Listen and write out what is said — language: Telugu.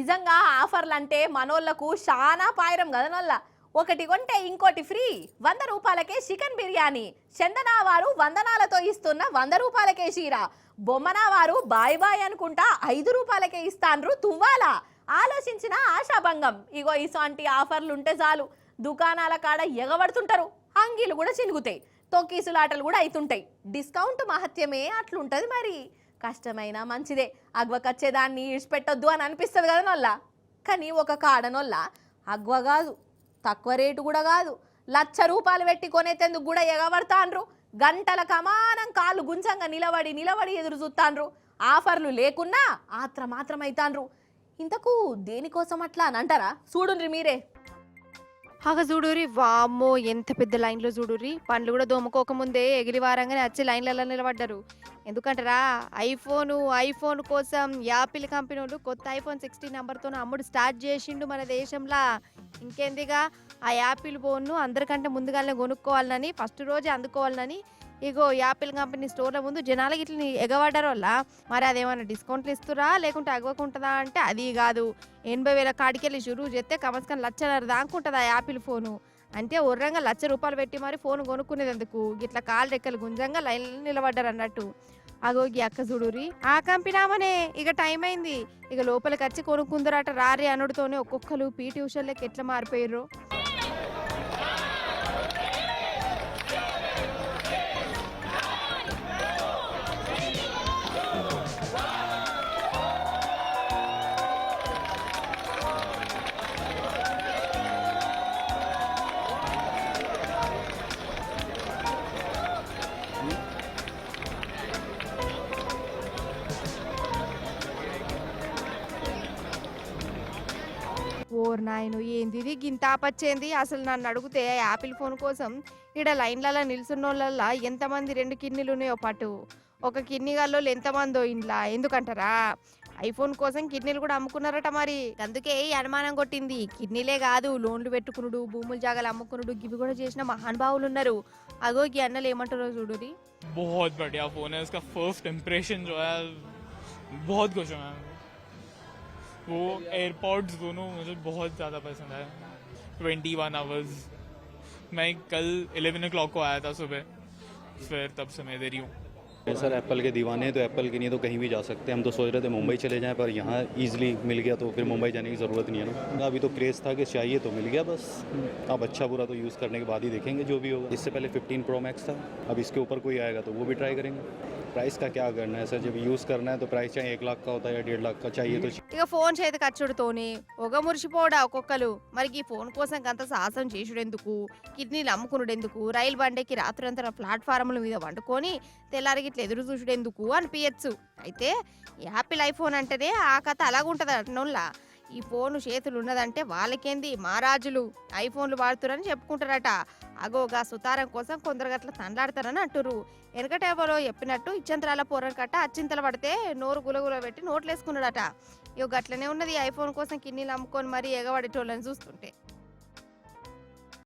నిజంగా ఆఫర్లు అంటే మనోళ్లకు చాలా పాయరం కదనొల్ల. ఒకటి కొంటే ఇంకోటి ఫ్రీ. 100 రూపాయలకే చికెన్ బిర్యానీ. చందనా వారు వందనాలతో ఇస్తున్న 100 రూపాయలకే చీర. బొమ్మనా వారు బాయ్ బాయ్ అనుకుంటా 5 రూపాయలకే ఇస్తాన్రు తువ్వాల. ఆలోచించిన ఆశాభంగం. ఇగో ఇసొంటి ఆఫర్లు ఉంటే చాలు దుకాణాల కాడ ఎగబడుతుంటారు. అంగీలు కూడా చినుగుతాయి, తొక్కీసులాటలు కూడా అవుతుంటాయి. డిస్కౌంట్ మహత్యమే అట్లుంటది మరి. కష్టమైనా మంచిదే, అగ్వకచ్చేదాన్ని ఇడిచిపెట్టొద్దు అని అనిపిస్తుంది కదా నొల్ల. కానీ ఒక కాడనొల్ల అగ్వ కాదు, తక్కువ రేటు కూడా కాదు, 1,00,000 రూపాయలు పెట్టి కొనేందుకు కూడా ఎగబడతాండ్రు. గంటల కమానం కాళ్ళు గుంజంగా నిలబడి ఎదురు చూస్తాండ్రు. ఆఫర్లు లేకున్నా మాత్రం అవుతాండ్రు. ఇంతకు దేనికోసం అట్లా అని అంటారా? చూడుండ్రి మీరే. హాగ చూడురి, వామ్మో ఎంత పెద్ద లైన్లో చూడురి. పండ్లు కూడా దోముకోకముందే ఎగిరి వారంగానే వచ్చి లైన్లలో నిలబడ్డారు. ఎందుకంటారా, ఐఫోన్ కోసం యాపిల్ కంపెనీ వాళ్ళు కొత్త iPhone 16 నెంబర్తో అమ్ముడు స్టార్ట్ చేసిండు మన దేశంలో. ఇంకేందిగా ఆ యాపిల్ ఫోన్ను అందరికంటే ముందుగానే కొనుక్కోవాలని, ఫస్ట్ రోజే అందుకోవాలని ఇగో యాపిల్ కంపెనీ స్టోర్ల ముందు జనాలకి ఇట్లా ఎగబడ్డారు వల్ల. మరి అదేమన్నా డిస్కౌంట్లు ఇస్తురా లేకుంటే అగవకుంటుందా అంటే అది కాదు. 80,000 కాడికెళ్ళి షురూ చేస్తే కమస్కన్ 1,00,000 దాకుంటుంది ఆ యాపిల్ ఫోను. అంటే ఒర్రంగా 1,00,000 రూపాయలు పెట్టి మరి ఫోన్ కొనుక్కునేందుకు గిట్లా కాలు రెక్కలు గుంజంగా లైన్లో నిలబడ్డారు అన్నట్టు. అగోగి అక్క చూడురి, ఆ కంపెనీ ఆమెనే. ఇక టైం అయింది, ఇక లోపలికి వచ్చి కొనుక్కుందరట రారి అనుడితోనే ఒక్కొక్కరు పీటీ ఉషర్లకి ఎట్లా మారిపోయారు. ఓర్ నాయను, ఏంది ఇది గింత ఆపచ్చేంది? అసలు నన్ను అడిగితే యాపిల్ ఫోన్ కోసం ఇక్కడ లైన్లలో నిల్చున్నోళ్ళ ఎంతమంది 2 కిడ్నీలు ఉన్నాయో పాటు ఒక కిడ్నీ గల్లోళ్ళు ఎంతమందో ఇంట్లో. ఎందుకంటారా, ఐఫోన్ కోసం కిడ్నీలు కూడా అమ్ముకున్నారట. మరి అందుకే ఈ అనుమానం కొట్టింది. కిడ్నీలే కాదు, లోన్లు పెట్టుకునుడు, భూముల జాగాలు అమ్ముకునుడు ఇవి కూడా చేసిన మహానుభావులు ఉన్నారు. అగో ఈ అన్నలు ఏమంటారో చూడురి. बहुत बढ़िया फोन है, उसका फर्स्ट इम्प्रेशन जो है बहुत खुश हूँ मैं। वो एयरपॉड्स दोनों मुझे बहुत ज़्यादा पसंद है। 21 आवर्स, मैं कल 11 o'clock को आया था सुबह, फिर तब से मैं इधर ही हूँ। सर एप्पल के दीवाने हैं तो एप्पल के नहीं तो कहीं भी जा सकते हैं। हम तो सोच रहे थे मुंबई चले जाएं, पर यहाँ ईजिली मिल गया तो फिर मुंबई जाने की ज़रूरत नहीं है ना। अभी तो क्रेज़ था कि चाहिए तो मिल गया बस। अब अच्छा बुरा तो यूज़ करने के बाद ही देखेंगे जो भी होगा। इससे पहले 15 Pro Max था, अब इसके ऊपर कोई आएगा तो वो भी ट्राई करेंगे। प्राइस का क्या करना है सर, जब यूज़ करना है तो प्राइस चाहे 1 लाख का होता है या 1.5 लाख का चाहिए तो ఇక ఫోన్ చేతికి అచ్చుడుతోనే ఒక మురిసిపోడా ఒక్కొక్కరు. మరి ఈ ఫోన్ కోసం గంత సాహసం చేసుడెందుకు, కిడ్నీలు అమ్ముకునుడెందుకు, రైలు బండెక్కి రాత్రంతా ప్లాట్ఫారంల మీద వండుకొని తెల్లారికి ఇట్లా ఎదురు చూసుడెందుకు అనిపించచ్చు. అయితే యాపిల్ ఐఫోన్ అంటేనే ఆ కథ అలాగుంటుంది అన్నోళ్ళ. ఈ ఫోన్ చేతులు ఉన్నదంటే వాళ్ళకేంది మహారాజులు ఐఫోన్లు వాడుతారని చెప్పుకుంటారట. అగోగా సుతారం కోసం కొందరు గట్ల తండ్లాడతారని అంటురు. వెనకటేవలో చెప్పినట్టు ఇచ్చంతరాల పోరం కట్ట అచ్చింతలు పడితే నోరు గులగుల పెట్టి నోట్లేసుకున్నాడట. ఇక గట్లనే ఉన్నది ఐఫోన్ కోసం కిడ్నీలు అమ్ముకొని మరీ ఎగబడేటోళ్ళని చూస్తుంటే.